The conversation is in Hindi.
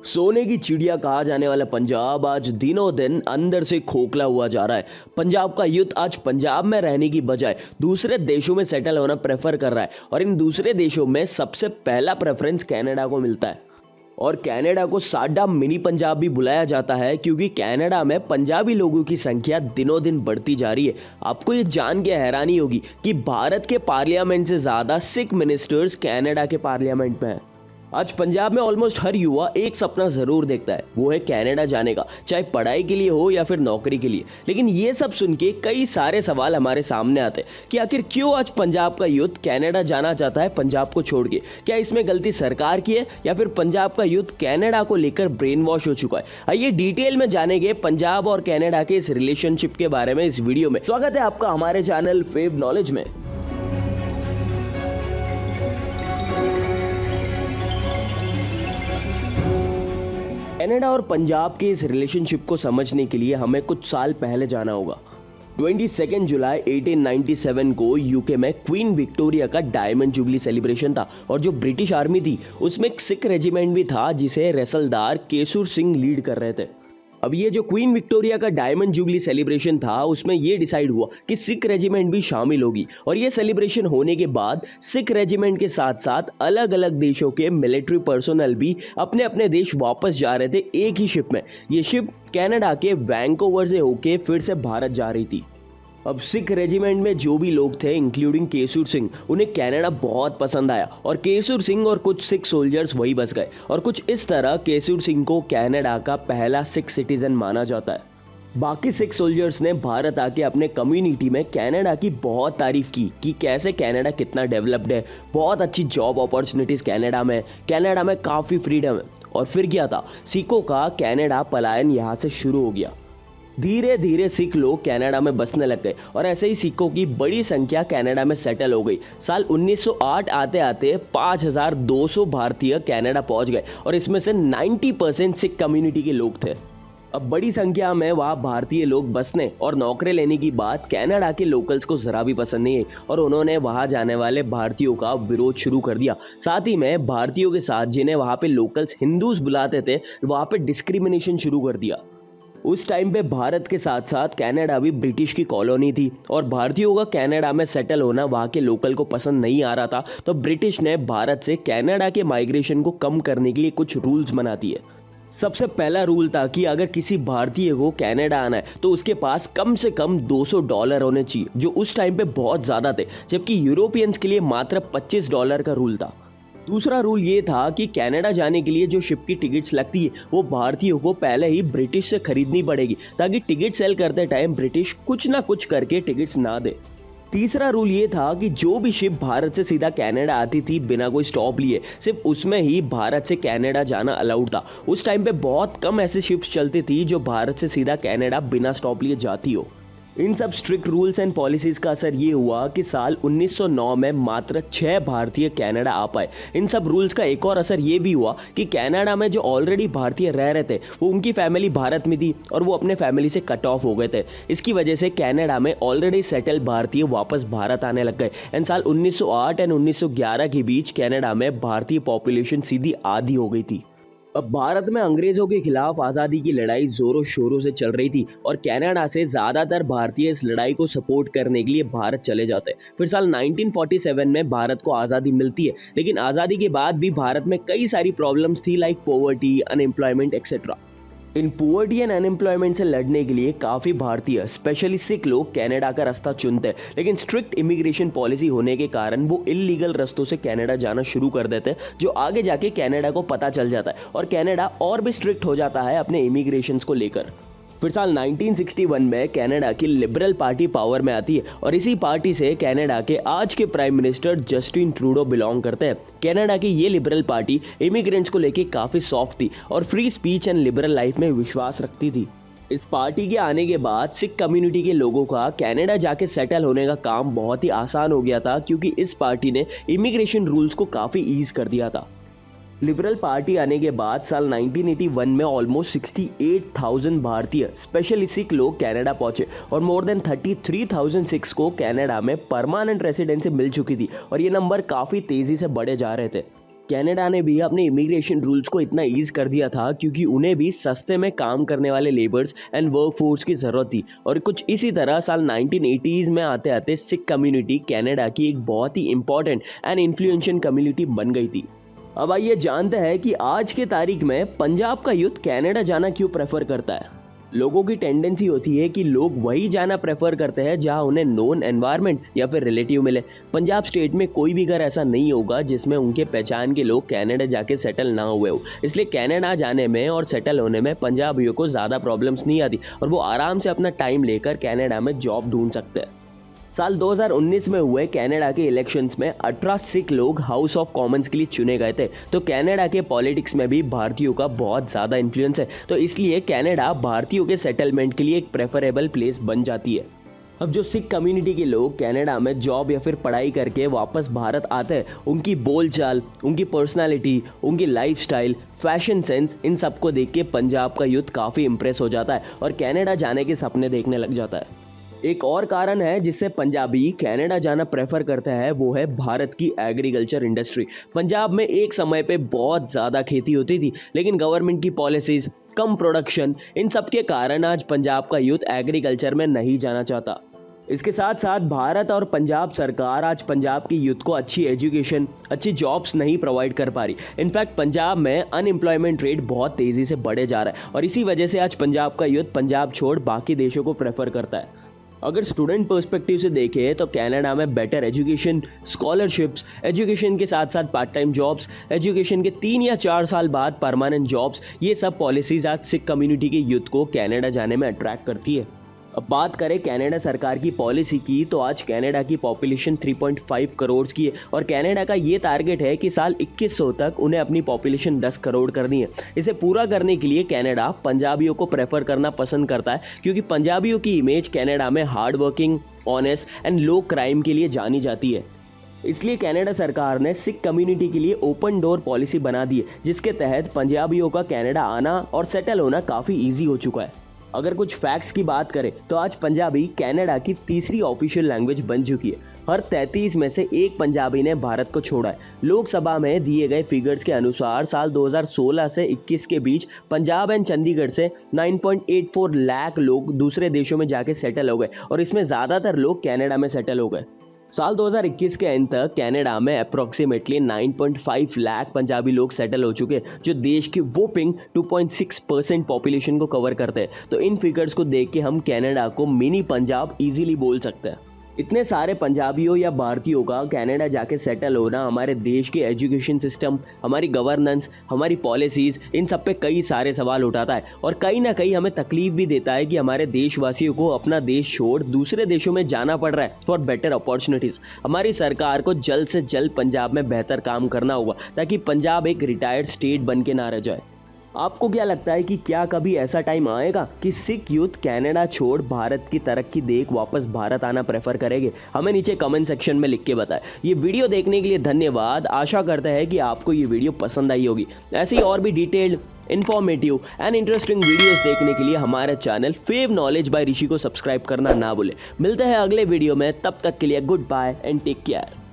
सोने की चिड़िया कहा जाने वाला पंजाब आज दिनों दिन अंदर से खोखला हुआ जा रहा है। पंजाब का यूथ आज पंजाब में रहने की बजाय दूसरे देशों में सेटल होना प्रेफर कर रहा है और इन दूसरे देशों में सबसे पहला प्रेफरेंस कनाडा को मिलता है। और कनाडा को साडा मिनी पंजाब भी बुलाया जाता है क्योंकि कनाडा में पंजाबी लोगों की संख्या दिनों दिन बढ़ती जा रही है। आपको ये जान के हैरानी होगी कि भारत के पार्लियामेंट से ज़्यादा सिख मिनिस्टर्स कनाडा के पार्लियामेंट में हैं। आज पंजाब में ऑलमोस्ट हर युवा एक सपना जरूर देखता है, वो है कनाडा जाने का, चाहे पढ़ाई के लिए हो या फिर नौकरी के लिए। लेकिन ये सब सुन के कई सारे सवाल हमारे सामने आते हैं कि आखिर क्यों आज पंजाब का यूथ कनाडा जाना चाहता है पंजाब को छोड़ के। क्या इसमें गलती सरकार की है या फिर पंजाब का यूथ कनाडा को लेकर ब्रेन वॉश हो चुका है। आइए डिटेल में जानेंगे पंजाब और कनाडा के इस रिलेशनशिप के बारे में इस वीडियो में। स्वागत है आपका हमारे चैनल फेव नॉलेज में। कनाडा और पंजाब के इस रिलेशनशिप को समझने के लिए हमें कुछ साल पहले जाना होगा। 22 जुलाई 1897 को यूके में क्वीन विक्टोरिया का डायमंड जुबली सेलिब्रेशन था और जो ब्रिटिश आर्मी थी उसमें एक सिख रेजिमेंट भी था जिसे रैसलदार केसुर सिंह लीड कर रहे थे। अब ये जो क्वीन विक्टोरिया का डायमंड जुबली सेलिब्रेशन था उसमें ये डिसाइड हुआ कि सिख रेजिमेंट भी शामिल होगी और ये सेलिब्रेशन होने के बाद सिख रेजिमेंट के साथ साथ अलग अलग देशों के मिलिट्री पर्सोनल भी अपने अपने देश वापस जा रहे थे एक ही शिप में। ये शिप कनाडा के वैंकूवर से होके फिर से भारत जा रही थी। अब सिख रेजिमेंट में जो भी लोग थे इंक्लूडिंग केसुर सिंह, उन्हें कनाडा बहुत पसंद आया और केसुर सिंह और कुछ सिख सोल्जर्स वही बस गए और कुछ इस तरह केसुर सिंह को कनाडा का पहला सिख सिटीजन माना जाता है। बाकी सिख सोल्जर्स ने भारत आके अपने कम्युनिटी में कनाडा की बहुत तारीफ की कि कैसे कनाडा कितना डेवलप्ड है, बहुत अच्छी जॉब अपॉर्चुनिटीज़ कनाडा में काफ़ी फ्रीडम है। और फिर क्या था, सिखों का कनाडा पलायन यहाँ से शुरू हो गया। धीरे धीरे सिख लोग कनाडा में बसने लग गए और ऐसे ही सिखों की बड़ी संख्या कनाडा में सेटल हो गई। साल 1908 आते आते 5200 भारतीय कनाडा पहुंच गए और इसमें से 90% सिख कम्युनिटी के लोग थे। अब बड़ी संख्या में वहाँ भारतीय लोग बसने और नौकरी लेने की बात कनाडा के लोकल्स को ज़रा भी पसंद नहीं आई और उन्होंने वहाँ जाने वाले भारतीयों का विरोध शुरू कर दिया। साथ ही में भारतीयों के साथ जिन्हें वहाँ पे लोकल्स हिंदूज बुलाते थे वहाँ पे डिस्क्रिमिनेशन शुरू कर दिया। उस टाइम पे भारत के साथ साथ कनाडा भी ब्रिटिश की कॉलोनी थी और भारतीयों का कनाडा में सेटल होना वहाँ के लोकल को पसंद नहीं आ रहा था। तो ब्रिटिश ने भारत से कनाडा के माइग्रेशन को कम करने के लिए कुछ रूल्स बना दिए। सबसे पहला रूल था कि अगर किसी भारतीय को कनाडा आना है तो उसके पास कम से कम $200 होने चाहिए, जो उस टाइम पे बहुत ज़्यादा थे, जबकि यूरोपियंस के लिए मात्र $25 का रूल था। दूसरा रूल ये था कि कनाडा जाने के लिए जो शिप की टिकट्स लगती है वो भारतीयों को पहले ही ब्रिटिश से खरीदनी पड़ेगी ताकि टिकट सेल करते टाइम ब्रिटिश कुछ ना कुछ करके टिकट्स ना दे। तीसरा रूल ये था कि जो भी शिप भारत से सीधा कनाडा आती थी बिना कोई स्टॉप लिए, सिर्फ उसमें ही भारत से कनाडा जाना अलाउड था। उस टाइम पे बहुत कम ऐसी शिप्स चलती थी जो भारत से सीधा कनाडा बिना स्टॉप लिए जाती हो। इन सब स्ट्रिक्ट रूल्स एंड पॉलिसीज़ का असर ये हुआ कि साल 1909 में मात्र 6 भारतीय कनाडा आ पाए। इन सब रूल्स का एक और असर ये भी हुआ कि कनाडा में जो ऑलरेडी भारतीय रह रहे थे वो उनकी फैमिली भारत में थी और वो अपने फैमिली से कट ऑफ हो गए थे। इसकी वजह से कनाडा में ऑलरेडी सेटल भारतीय वापस भारत आने लग गए एंड साल 1908 एंड 1911 के बीच कनाडा में भारतीय पॉपुलेशन सीधी आधी हो गई थी। अब भारत में अंग्रेजों के खिलाफ आज़ादी की लड़ाई जोरों शोरों से चल रही थी और कनाडा से ज़्यादातर भारतीय इस लड़ाई को सपोर्ट करने के लिए भारत चले जाते। फिर साल 1947 में भारत को आज़ादी मिलती है, लेकिन आज़ादी के बाद भी भारत में कई सारी प्रॉब्लम्स थी like poverty, unemployment etcetera. In poverty and unemployment से लड़ने के लिए काफ़ी भारतीय स्पेशली सिख लोग कनाडा का रास्ता चुनते हैं, लेकिन स्ट्रिक्ट इमिग्रेशन पॉलिसी होने के कारण वो इलीगल रास्तों से कनाडा जाना शुरू कर देते हैं, जो आगे जाके कनाडा को पता चल जाता है और कनाडा और भी स्ट्रिक्ट हो जाता है अपने इमिग्रेशंस को लेकर। फिर साल 1961 में कनाडा की लिबरल पार्टी पावर में आती है और इसी पार्टी से कनाडा के आज के prime minister Justin Trudeau belong करते हैं। कनाडा की ये लिबरल पार्टी इमिग्रेंट्स को लेके काफ़ी सॉफ्ट थी और free speech and liberal life में विश्वास रखती थी। इस पार्टी के आने के बाद सिख कम्युनिटी के लोगों का कनाडा जाके सेटल होने का काम बहुत ही आसान हो गया था क्योंकि इस पार्टी ने इमिग्रेशन रूल्स को काफ़ी ईज कर दिया था। लिबरल पार्टी आने के बाद साल 1981 में ऑलमोस्ट 68,000 भारतीय स्पेशली सिख लोग कनाडा पहुंचे और मोर देन 33,000 सिख्स को कनाडा में परमानेंट रेसिडेंसी मिल चुकी थी और ये नंबर काफ़ी तेज़ी से बढ़े जा रहे थे। कनाडा ने भी अपने इमिग्रेशन रूल्स को इतना ईज कर दिया था क्योंकि उन्हें भी सस्ते में काम करने वाले लेबर्स एंड वर्कफोर्स की ज़रूरत थी। और कुछ इसी तरह साल 1980s में आते आते सिख कम्युनिटी कनाडा की एक बहुत ही इंपॉर्टेंट एंड इन्फ्लुएंशियल कम्युनिटी बन गई थी। अब आइए जानते हैं कि आज के तारीख में पंजाब का यूथ कनाडा जाना क्यों प्रेफर करता है। लोगों की टेंडेंसी होती है कि लोग वही जाना प्रेफर करते हैं जहां उन्हें नोन एनवायरनमेंट या फिर रिलेटिव मिले। पंजाब स्टेट में कोई भी घर ऐसा नहीं होगा जिसमें उनके पहचान के लोग कनाडा जाके सेटल ना हुए हो, इसलिए कनाडा जाने में और सेटल होने में पंजाबियों को ज़्यादा प्रॉब्लम्स नहीं आती और वो आराम से अपना टाइम लेकर कनाडा में जॉब ढूंढ सकते हैं। साल 2019 में हुए कनाडा के इलेक्शंस में 18 सिख लोग हाउस ऑफ कॉमन्स के लिए चुने गए थे। तो कनाडा के पॉलिटिक्स में भी भारतीयों का बहुत ज़्यादा इन्फ्लुएंस है, तो इसलिए कनाडा भारतीयों के सेटलमेंट के लिए एक प्रेफरेबल प्लेस बन जाती है। अब जो सिख कम्युनिटी के लोग कनाडा में जॉब या फिर पढ़ाई करके वापस भारत आते हैं, उनकी बोलचाल, उनकी पर्सनालिटी, उनकी लाइफस्टाइल, फैशन सेंस, इन सब को देख के पंजाब का यूथ काफ़ी इंप्रेस हो जाता है और कनाडा जाने के सपने देखने लग जाता है। एक और कारण है जिससे पंजाबी कनाडा जाना प्रेफर करता है, वो है भारत की एग्रीकल्चर इंडस्ट्री। पंजाब में एक समय पे बहुत ज़्यादा खेती होती थी, लेकिन गवर्नमेंट की पॉलिसीज़, कम प्रोडक्शन, इन सब के कारण आज पंजाब का यूथ एग्रीकल्चर में नहीं जाना चाहता। इसके साथ साथ भारत और पंजाब सरकार आज पंजाब की यूथ को अच्छी एजुकेशन, अच्छी जॉब्स नहीं प्रोवाइड कर पा रही। इनफैक्ट पंजाब में अनएम्प्लॉयमेंट रेट बहुत तेज़ी से बढ़े जा रहा है और इसी वजह से आज पंजाब का यूथ पंजाब छोड़ बाकी देशों को प्रेफर करता है। अगर स्टूडेंट पर्सपेक्टिव से देखें तो कनाडा में बेटर एजुकेशन, स्कॉलरशिप्स, एजुकेशन के साथ साथ पार्ट टाइम जॉब्स, एजुकेशन के 3 या 4 साल बाद परमानेंट जॉब्स, ये सब पॉलिसीज आज सिख कम्युनिटी के यूथ को कनाडा जाने में अट्रैक्ट करती है। अब बात करें कनाडा सरकार की पॉलिसी की, तो आज कनाडा की पॉपुलेशन 3.5 करोड़ की है और कनाडा का ये टारगेट है कि साल 2100 तक उन्हें अपनी पॉपुलेशन 10 करोड़ करनी है। इसे पूरा करने के लिए कनाडा पंजाबियों को प्रेफर करना पसंद करता है क्योंकि पंजाबियों की इमेज कनाडा में hard working, honest and low crime के लिए जानी जाती है। इसलिए कनाडा सरकार ने सिख कम्युनिटी के लिए ओपन डोर पॉलिसी बना दी है, जिसके तहत पंजाबियों का कनाडा आना और सेटल होना काफ़ी ईजी हो चुका है। अगर कुछ फैक्ट्स की बात करें तो आज पंजाबी कनाडा की तीसरी ऑफिशियल लैंग्वेज बन चुकी है। हर 33 में से एक पंजाबी ने भारत को छोड़ा है। लोकसभा में दिए गए फिगर्स के अनुसार साल 2016 से 21 के बीच पंजाब एंड चंडीगढ़ से 9.84 लाख लोग दूसरे देशों में जाके सेटल हो गए और इसमें ज़्यादातर लोग कनाडा में सेटल हो गए। साल 2021 के एंड तक कनाडा में अप्रॉक्सीमेटली 9.5 लाख पंजाबी लोग सेटल हो चुके हैं, जो देश की वोपिंग 2.6% पॉपुलेशन को कवर करते हैं। तो इन फिगर्स को देख के हम कनाडा को मिनी पंजाब इजीली बोल सकते हैं। इतने सारे पंजाबियों या भारतीयों का कनाडा जाके सेटल होना हमारे देश के एजुकेशन सिस्टम, हमारी गवर्नेंस, हमारी पॉलिसीज़, इन सब पे कई सारे सवाल उठाता है और कहीं ना कहीं हमें तकलीफ भी देता है कि हमारे देशवासियों को अपना देश छोड़ दूसरे देशों में जाना पड़ रहा है फॉर बेटर अपॉर्चुनिटीज़। हमारी सरकार को जल्द से जल्द पंजाब में बेहतर काम करना होगा ताकि पंजाब एक रिटायर्ड स्टेट बन के ना रह जाए। आपको क्या लगता है कि क्या कभी ऐसा टाइम आएगा कि सिख यूथ कनाडा छोड़ भारत की तरक्की देख वापस भारत आना प्रेफर करेंगे? हमें नीचे कमेंट सेक्शन में लिख के बताएं। ये वीडियो देखने के लिए धन्यवाद। आशा करते हैं कि आपको ये वीडियो पसंद आई होगी। ऐसी और भी detailed, informative and interesting videos देखने के लिए हमारे चैनल फेव नॉलेज बाय ऋषि को सब्सक्राइब करना ना भूलें। मिलते हैं अगले वीडियो में, तब तक के लिए goodbye and take care.